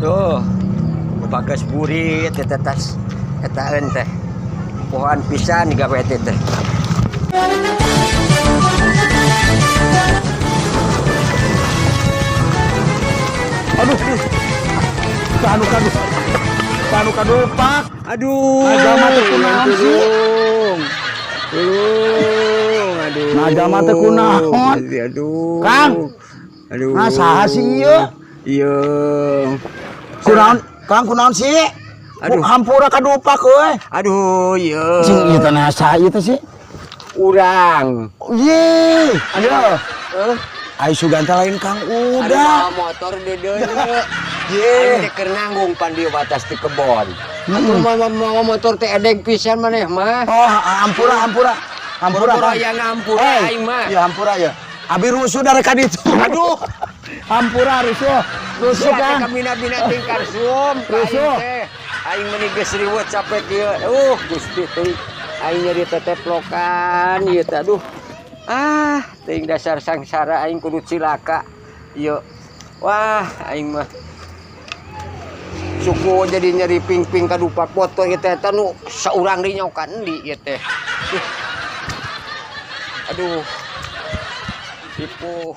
Tuh, bagas burit tetas eta teh. Pohon pisan digawe teh. Aduh. Kanu kadupak. Aduh. Agama teh kunaon sih? Aduh. Agama teh kunaon? Aduh. Kang. Aduh. Nah, saha sih ieu? Iya. Kunaon? Kang kunaon sih? Aduh. Hampura kadupak euy. Aduh, iya. Cing ieu teh nah saha ieu teh sih? Urang. Ye. Aduh. Ai suganta lain Kang Ada udah. motor di deui. Ye, keur nanggung pan di batas di kebon. Atuh mah motor teh edeg pisan maneh mah. Oh, hampura. Hampura yang ngampura aing mah. Ya hampura ya. Abi rusuh dari ka ditu. Aduh. Hampura rusuh. Rusuh Kang. Ka bina-bina tingkar sum. Rusuh. Aing meuni geus riweuh capek ieu. Gusti teuing. Aing nyeri teteplokan ieu teh aduh. Teuing dasar sangsara aing kudu cilaka. Ieu. Wah, aing mah suku jadi nyeri ping-ping kadupak foto ieu teh nu saurang dinyokan di ieu teh. Aduh. Tipu.